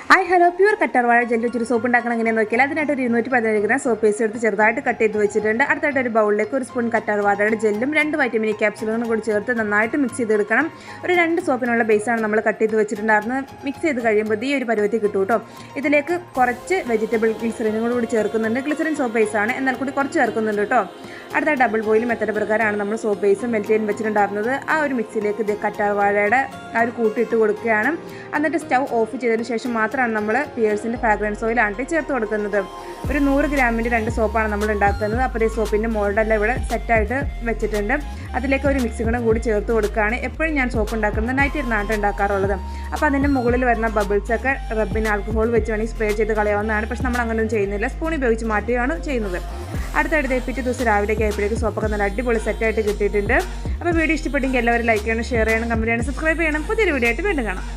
Hello pure കറ്റാർവാഴ gel വെച്ചൊരു soap ഉണ്ടാക്കണം എങ്ങനെയെന്ന് നോക്കിയാൽ അതിനായിട്ട് ഒരു 215 ഗ്രാം സോപ്പ് പേസ്റ്റ് എടുത്ത് ചെറുതായിട്ട് കട്ട് ചെയ്ത് വെച്ചിട്ടുണ്ട്. അടുത്തായിട്ട് ഒരു ബൗളിലേക്ക് ഒരു സ്പൂൺ കറ്റാർവാഴയുടെ ജെല്ലും 2 വൈറ്റമിൻ ക്യാപ്സുകളും കൂടി ചേർത്ത് നന്നായിട്ട് മിക്സ് ചെയ്തെടുക്കണം. ഒരു 2 സോപ്പിനുള്ള ബേസാണ് നമ്മൾ കട്ട് ചെയ്ത് വെച്ചിട്ടുണ്ടായിരുന്നത്. മിക്സ് ചെയ്ത് കഴിയുമ്പോൾ ഈ ഒരു പരുവത്തിൽ കിട്ടും കേട്ടോ. ഇതിലേക്ക് കുറച്ച് വെജിറ്റബിൾ ഗ്ലിസറിനും കൂടി ചേർക്കുന്നുണ്ട്. ഗ്ലിസറിൻ സോപ്പ് ബേസാണ്, എന്നാൽ കൂടി കുറച്ച് ചേർക്കുന്നുണ്ട് കേട്ടോ. അടുത്ത ഡബിൾ ബോയിൽ മെത്തേഡ് പ്രകാരമാണ് നമ്മൾ സോപ്പ് ബേസും മെൽറ്റ് ചെയ്യാൻ വെച്ചിട്ടുണ്ടായിരുന്നത്. ആ ഒരു മിക്സിയിലേക്ക് ഇത് കറ്റാർവാഴയുടെ ആ ഒരു കൂട്ടിട്ട് കൊടുക്കുകയാണ്. എന്നിട്ട് സ്റ്റൗ ഓഫ് ചെയ്തതിന് ശേഷം മാത്രമാണ് നമ്മൾ പിയേഴ്സിൻ്റെ ഫ്രാഗ്രൻസ് ഓയിൽ ആണ്ടി ചേർത്ത് കൊടുക്കുന്നത്. ഒരു 100 ഗ്രാമിൻ്റെ 2 സോപ്പാണ് നമ്മൾ ഉണ്ടാക്കുന്നത്. അപ്പോൾ ഈ സോപ്പിൻ്റെ മോൾഡെല്ലാം ഇവിടെ സെറ്റായിട്ട് വെച്ചിട്ടുണ്ട്. അതിലേക്ക് ഒരു മിക്സിയും കൂടി ചേർത്ത് കൊടുക്കുകയാണ്. എപ്പോഴും ഞാൻ സോപ്പ് ഉണ്ടാക്കുന്നത് നൈറ്റ് ഇരുന്നാണ് ഉണ്ടാക്കാറുള്ളത്. അപ്പോൾ അതിൻ്റെ മുകളിൽ വരുന്ന ബബിൾസൊക്കെ റബ്ബിന് ആൽക്കഹോൾ വെച്ച് വേണമെങ്കിൽ സ്പ്രേ ചെയ്ത് കളയാവുന്നതാണ്. പക്ഷെ നമ്മൾ അങ്ങനെയൊന്നും ചെയ്യുന്നില്ല, സ്പൂൺ ഉപയോഗിച്ച് മാറ്റുകയാണ് ചെയ്യുന്നത്. അടുത്തടുത്ത് പിറ്റേ ദിവസം രാവിലേക്ക് ആയപ്പോഴേക്ക് സോപ്പൊക്കെ നല്ല അടിപൊളി സെറ്റായിട്ട് കിട്ടിയിട്ടുണ്ട്. അപ്പോൾ വീഡിയോ ഇഷ്ടപ്പെട്ടെങ്കിൽ എല്ലാവരും ലൈക്ക് ചെയ്യണം, ഷെയർ ചെയ്യണം, കമൻറ്റ് ചെയ്യണം, സബ്സ്ക്രൈബ് ചെയ്യണം. പുതിയൊരു വീഡിയോ ആയിട്ട് വീണ്ടും കാണാം.